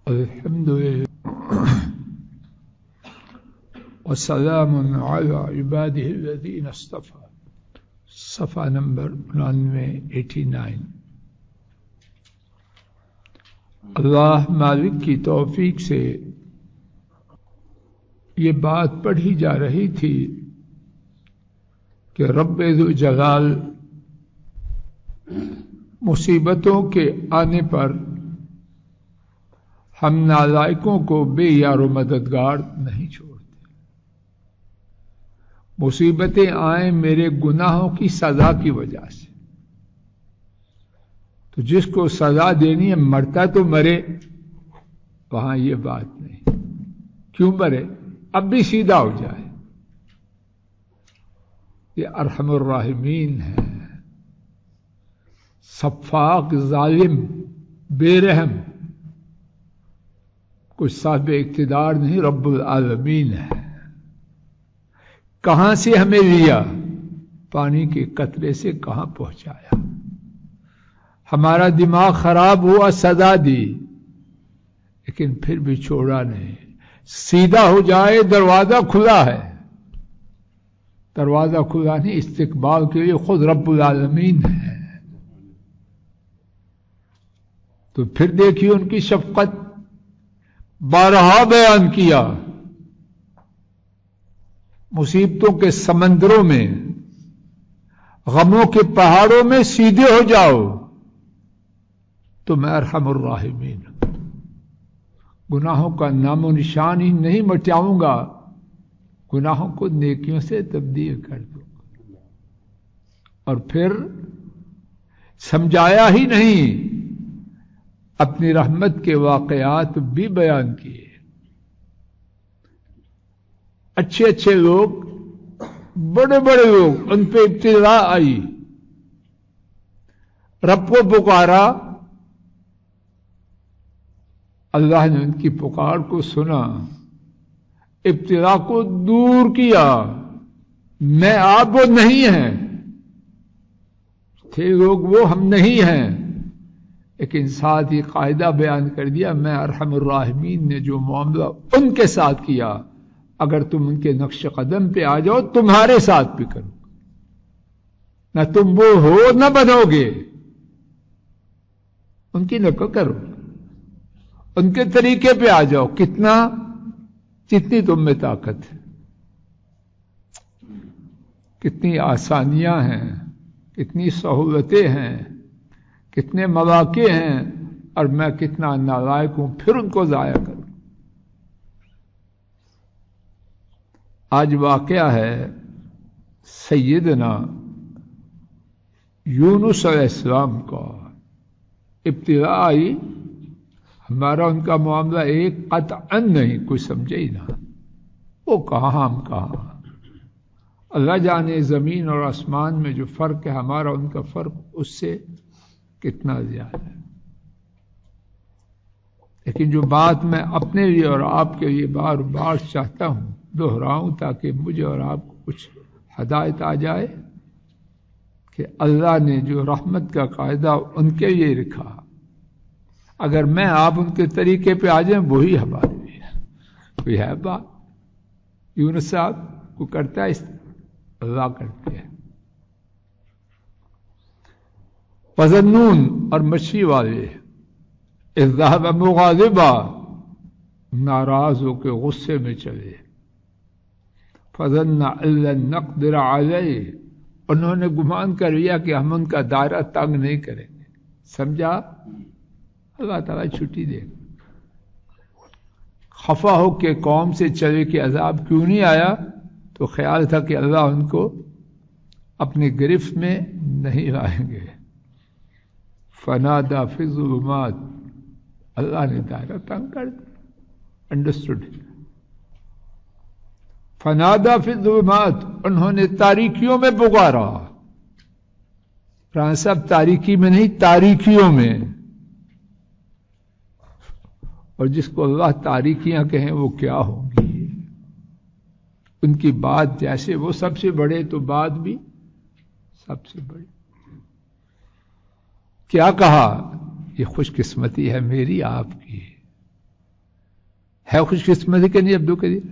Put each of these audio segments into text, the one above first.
الحمدللہ وسلام علی عبادہ الذین اصطفی. صفحہ نمبر 89. اللہ مالک کی توفیق سے یہ بات پڑھی جا رہی تھی کہ رب ذو جلال مصیبتوں کے آنے پر ہم نالائقوں کو بے یار و مددگار نہیں چھوڑتے. مصیبتیں آئیں میرے گناہوں کی سزا کی وجہ سے، تو جس کو سزا دینی ہے مرتا تو مرے، وہاں یہ بات نہیں کیوں مرے، اب بھی سیدھا ہو جائے. یہ ارحم الراحمین ہے، سفاک ظالم بے رحم، کوئی صاحب اقتدار نہیں، رب العالمین ہے. کہاں سے ہمیں لیا، پانی کے قطرے سے کہاں پہنچایا. ہمارا دماغ خراب ہوا، سزا دی، لیکن پھر بھی چھوڑا نہیں. سیدھا ہو جائے، دروازہ کھلا ہے. دروازہ کھلا نہیں، استقبال کے لیے خود رب العالمین ہے. تو پھر دیکھیے ان کی شفقت بارہا بیان کیا. مصیبتوں کے سمندروں میں، غموں کے پہاڑوں میں سیدھے ہو جاؤ تو میں ارحم الراحمین ہوں. گناہوں کا نام و نشان ہی نہیں مٹاؤں گا، گناہوں کو نیکیوں سے تبدیل کر دوں گا. اور پھر سمجھایا ہی نہیں، اپنی رحمت کے واقعات بھی بیان کیے. اچھے اچھے لوگ، بڑے بڑے لوگ، ان پہ ابتلا آئی، رب کو پکارا، اللہ نے ان کی پکار کو سنا، ابتلا کو دور کیا. میں آپ وہ نہیں ہیں، تھے لوگ وہ، ہم نہیں ہیں، لیکن ساتھ ہی قاعدہ بیان کر دیا، میں ارحم الراحمین نے جو معاملہ ان کے ساتھ کیا، اگر تم ان کے نقش قدم پہ آ جاؤ تمہارے ساتھ بھی کرو. نہ تم وہ ہو نہ بنو گے، ان کی نقل کرو، ان کے طریقے پہ آ جاؤ. جتنی تم میں طاقت ہے، کتنی آسانیاں ہیں، کتنی سہولتیں ہیں، کتنے مواقع ہیں، اور میں کتنا نالائق ہوں پھر ان کو ضائع کروں. آج واقعہ ہے سیدنا یونس علیہ السلام کا. ابتلا آئی، ہمارا ان کا معاملہ ایک قطعا نہیں، کوئی سمجھے ہی نہ. وہ کہاں ہم کہاں، اللہ جانے زمین اور آسمان میں جو فرق ہے، ہمارا ان کا فرق اس سے کتنا زیادہ ہے. لیکن جو بات میں اپنے لیے اور آپ کے لیے بار بار چاہتا ہوں دہراؤں، تاکہ مجھے اور آپ کو کچھ ہدایت آ جائے، کہ اللہ نے جو رحمت کا قاعدہ ان کے لیے رکھا، اگر میں آپ ان کے طریقے پہ آ جائیں وہی ہمارے لیے ہے. کوئی ہے بات یونس صاحب کو کرتا ہے، اس اللہ کرتے ہیں. وذنون اور مچھلی والے، اذ ذهب مغاضبا، ناراض ہو کے غصے میں چلے. فظن ان لن نقدر علیہ، انہوں نے گمان کر لیا کہ ہم ان کا دائرہ تنگ نہیں کریں گے. سمجھا اللہ تعالیٰ چھٹی دے. خفا ہو کے قوم سے چلے کہ عذاب کیوں نہیں آیا، تو خیال تھا کہ اللہ ان کو اپنی گرفت میں نہیں لائیں گے. فنادى في الظلمات، اللہ نے دائرہ تنگ کر دیا. انڈرسٹوڈ. فنادى في الظلمات، انہوں نے تاریکیوں میں پکارا. فرانس صاحب تاریکی میں نہیں، تاریکیوں میں. اور جس کو اللہ تاریکیاں کہیں وہ کیا ہوں گی. ان کی بات جیسے وہ سب سے بڑے، تو بات بھی سب سے بڑی. کیا کہا، یہ خوش قسمتی ہے میری آپ کی، ہے خوش قسمتی کہ نہیں عبدو کریم؟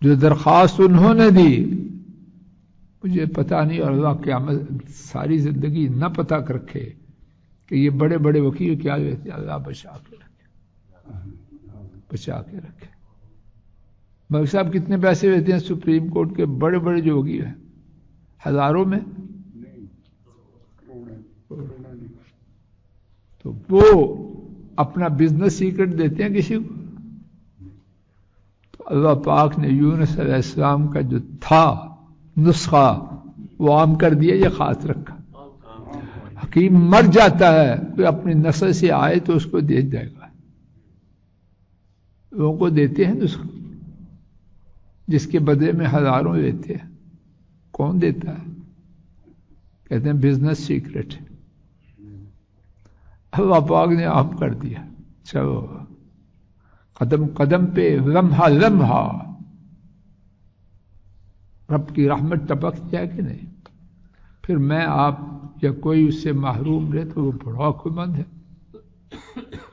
جو درخواست انہوں نے دی مجھے پتا نہیں، اور اللہ قیامت ساری زندگی نہ پتا کر رکھے کہ یہ بڑے بڑے وکیل کیا ہوتے ہیں، اللہ بچا کے رکھے، بچا کے رکھے۔ ملک صاحب کتنے پیسے لیتے ہیں سپریم کورٹ کے بڑے بڑے جو وکیل ہیں؟ ہزاروں میں، تو وہ اپنا بزنس سیکرٹ دیتے ہیں کسی کو؟ تو اللہ پاک نے یونس علیہ السلام کا جو تھا نسخہ وہ عام کر دیا یا خاص رکھا؟ حکیم مر جاتا ہے، کوئی اپنی نسل سے آئے تو اس کو دے جائے گا، لوگوں کو دیتے ہیں نسخہ جس کے بدلے میں ہزاروں لیتے ہیں۔ کون دیتا ہے؟ کہتے ہیں بزنس سیکرٹ۔ اللہ پاک نے عام کر دیا، چلو قدم قدم پہ، لمحہ لمحہ رب کی رحمت ٹپک جائے کہ نہیں؟ پھر میں آپ یا کوئی اس سے محروم رہے تو وہ بڑا عقل مند ہے۔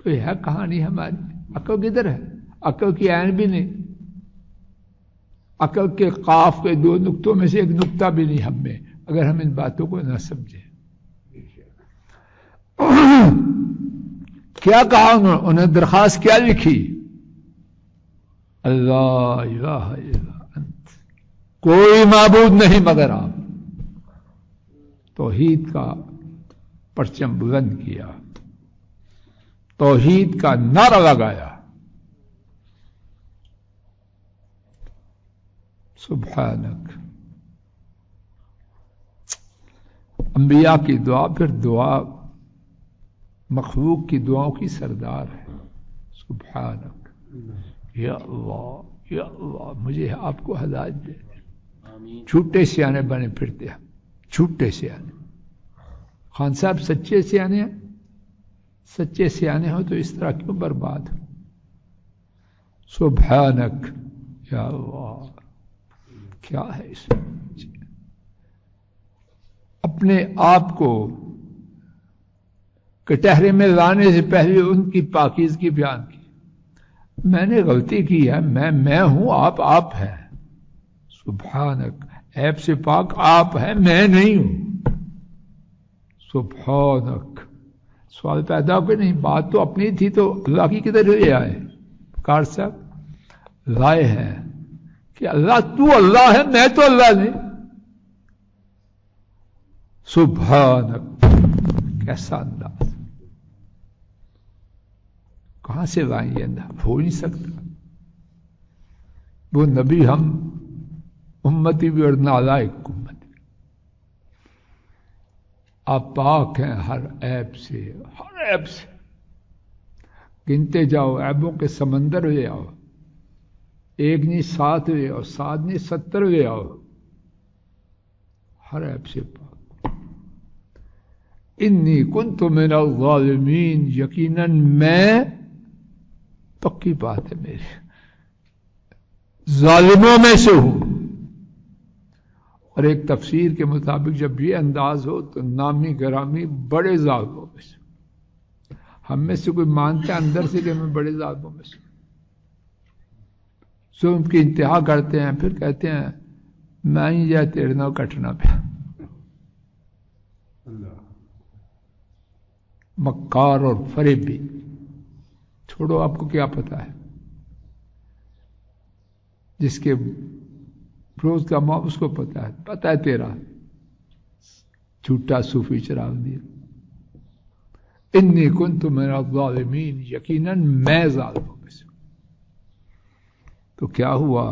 کوئی ہے کہانی ہماری؟ عقل کدھر ہے؟ عقل کی عین بھی نہیں، عقل کے قاف کے دو نقطوں میں سے ایک نقطہ بھی نہیں ہم میں، اگر ہم ان باتوں کو نہ سمجھیں۔ کیا کہا انہوں نے؟ درخواست کیا لکھی؟ اللہ الہ الا انت، کوئی معبود نہیں مگر آپ۔ توحید کا پرچم بلند کیا، توحید کا نعرہ لگایا۔ سبحانک، انبیاء کی دعا پھر دعا مخلوق کی دعاؤں کی سردار ہے۔ سبحانک یا اللہ، یا اللہ مجھے آپ کو ہدایت دے۔ چھوٹے سیانے بنے پھرتے ہیں، چھوٹے سیانے۔ خان صاحب سچے سیانے ہیں، سچے سیانے ہو تو اس طرح کیوں برباد ہو؟ سبحانک یا اللہ، کیا ہے اس میں؟ اپنے آپ کو کٹہرے میں لانے سے پہلے ان کی پاکیزگی بیان کی۔ میں نے غلطی کی ہے، میں ہوں، آپ ہیں۔ سبحانک، عیب سے پاک آپ ہیں، میں نہیں ہوں۔ سبحانک، سوال پیدا ہو کہ نہیں؟ بات تو اپنی تھی تو اللہ کی کدھر لے آئے؟ کار صاحب لائے ہیں کہ اللہ تو اللہ ہے، میں تو اللہ نہیں۔ سبحانک، کیسا انداز! کہاں سے لائیں یہ انداز؟ ہو نہیں سکتا۔ وہ نبی ہم امتی بھی اور نالائق امتی۔ آپ پاک ہیں ہر عیب سے، ہر عیب سے۔ گنتے جاؤ، عیبوں کے سمندر لے آؤ، ایک نہیں 7 لے آؤ، 7 نہیں 70 لے آؤ، ہر عیب سے پاک۔ انی کنت من الظالمین، یقیناً میں، پکی بات ہے میری، ظالموں میں سے ہوں۔ اور ایک تفسیر کے مطابق جب یہ انداز ہو تو نامی گرامی بڑے ظالموں میں سے۔ ہم میں سے کوئی مانتا ہے اندر سے کہ میں بڑے ظالموں میں سے، سو ان کی انتہا کرتے ہیں، پھر کہتے ہیں میں ہی جائے تیرے نہ کٹنا پہ۔ مکار اور فریبی، چھوڑو، آپ کو کیا پتا ہے؟ جس کے روز کا ماں اس کو پتا ہے تیرا جھوٹا صوفی چراغ دیا۔ انی کنت من الظالمین، یقیناً میں ظالموں میں سے۔ تو کیا ہوا؟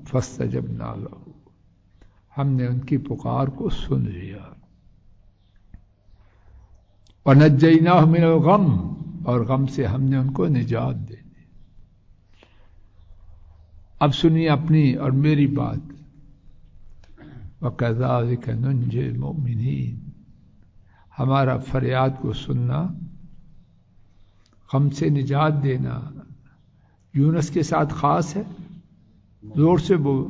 فاستجبنا لہ، ہم نے ان کی پکار کو سن لیا۔ ونجیناہ من الغم، اور غم سے ہم نے ان کو نجات دے دی۔ اب سنیے اپنی اور میری بات۔ وَكَذَلِكَ نُنْجِي الْمُؤْمِنِينَ، ہمارا فریاد کو سننا، غم سے نجات دینا یونس کے ساتھ خاص ہے؟ زور سے بول۔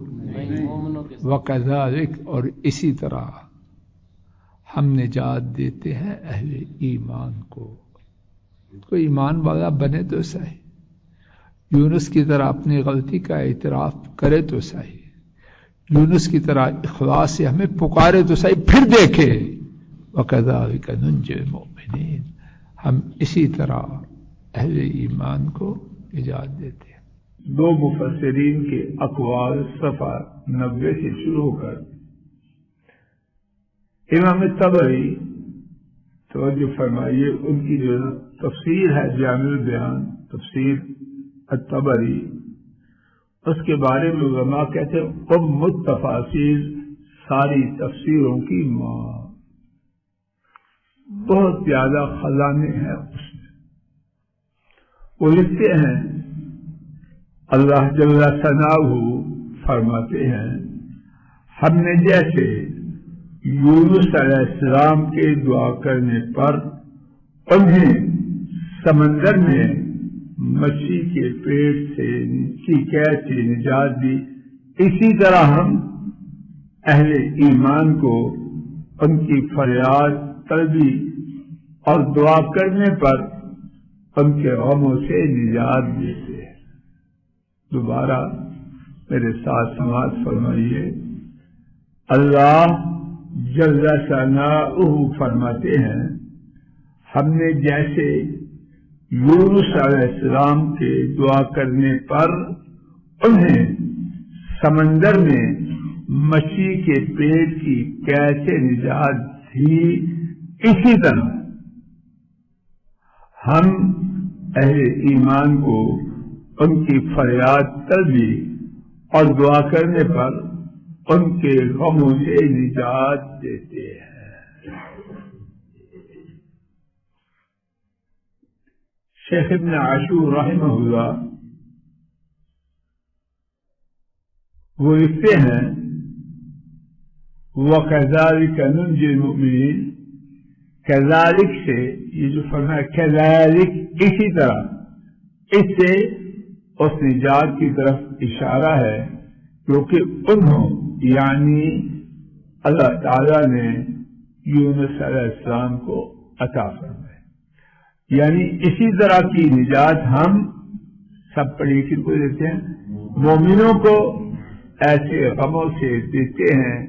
وَكَذَلِكَ، اور اسی طرح ہم نجات دیتے ہیں اہل ایمان کو۔ کوئی ایمان والا بنے تو صحیح۔ یونس کی طرح اپنی غلطی کا اعتراف کرے تو صحیح، یونس کی طرح اخلاص سے ہمیں پکارے تو صحیح، پھر دیکھے وَكَذَلِكَ نُنْجِي الْمُؤْمِنِينَ، ہم اسی طرح اہل ایمان کو نجات دیتے ہیں۔ دو مفسرین کے اقوال صفحہ 90 سے شروع ہو کر امام طبری توجہ فرمائیے، ان کی جو تفسیر ہے جامع البیان تفسیر الطبری، اس کے بارے میں علماء کہتے ہیں ام التفاسیر، ساری تفسیروں کی ماں، بہت زیادہ خزانے ہیں اس میں۔ وہ لکھتے ہیں اللہ جل ثناؤہ فرماتے ہیں ہم نے جیسے یونس علیہ السلام کے دعا کرنے پر انہیں سمندر میں مچھی کے پیٹ سے کی قید سے نجات دی، اسی طرح ہم اہل ایمان کو ان کی فریاد طلبی اور دعا کرنے پر ان کے غموں سے نجات دیتے ہیں۔ دوبارہ میرے ساتھ سماعت فرمائیے، اللہ جل ثناؤہ فرماتے ہیں ہم نے جیسے یونس علیہ السلام کے دعا کرنے پر انہیں سمندر میں مچھی کے پیٹ کی کیسے نجات دی، اسی طرح ہم اہل ایمان کو ان کی فریاد طلبی اور دعا کرنے پر ان کے غموں سے نجات دیتے ہیں۔ شیخ ابن عاشور رحمہ اللہ وہ لکھتے ہیں وَكَذَلِكَ نُنْجِي الْمُؤْمِنِينَ، کذالک سے یہ جو فرمایا کذالک اسی طرح، اس سے اس نجات کی طرف اشارہ ہے کیونکہ انہوں یعنی اللہ تعالی نے یونس علیہ السلام کو عطا فرمائے، یعنی اسی طرح کی نجات ہم سب پڑھی کن کو دیتے ہیں، مومنوں کو ایسے غموں سے دیتے ہیں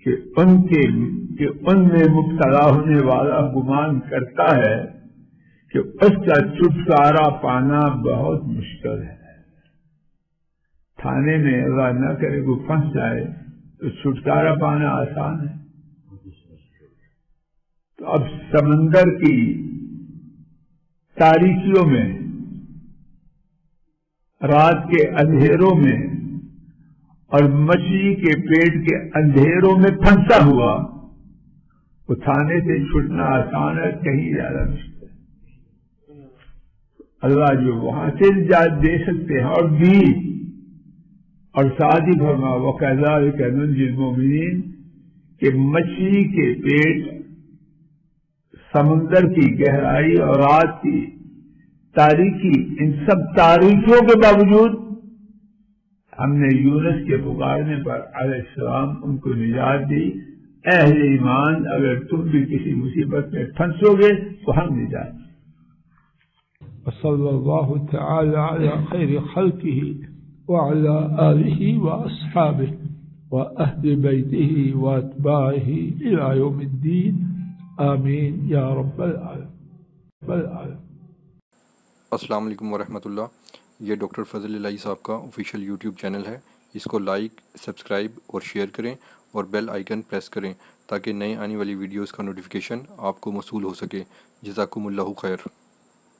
کہ ان میں مبتلا ہونے والا گمان کرتا ہے کہ اس کا چھٹکارا پانا بہت مشکل ہے۔ تھانے میں اللہ نہ کرے وہ پھنس جائے تو چھٹکارا پانا آسان ہے، تو اب سمندر کی تاریکیوں میں، رات کے اندھیروں میں اور مچھلی کے پیٹ کے اندھیروں میں پھنسا ہوا، وہ تھانے سے چھٹنا آسان ہے، کہیں زیادہ مشکل ہے۔ اللہ جو وہاں سے نجات دے سکتے ہیں اور دی، اور ساتھ ہی فرما وَكَذَلِكَ نُنْجِي الْمُؤْمِنِينَ کہ مچھلی کے پیٹ، سمندر کی گہرائی اور رات کی تاریکی، ان سب تاریکیوں کے باوجود ہم نے یونس کے پکارنے پر علیہ السلام ان کو نجات دی۔ اہل ایمان اگر تم بھی کسی مصیبت میں پھنسو گے تو ہم نجات دیں۔ وصلی اللہ تعالی علی خیر خلقہ وعلى آلہ واصحابہ واہل بیتہ واتباعہ الى یوم الدین، آمین یا رب العالمین۔ السلام علیکم ورحمۃ اللہ۔ یہ ڈاکٹر فضل الہی صاحب کا آفیشیل یوٹیوب چینل ہے، اس کو لائک، سبسکرائب اور شیئر کریں اور بیل آئیکن پریس کریں تاکہ نئے آنے والی ویڈیوز کا نوٹیفیکیشن آپ کو موصول ہو سکے۔ جزاکم اللہ خیر۔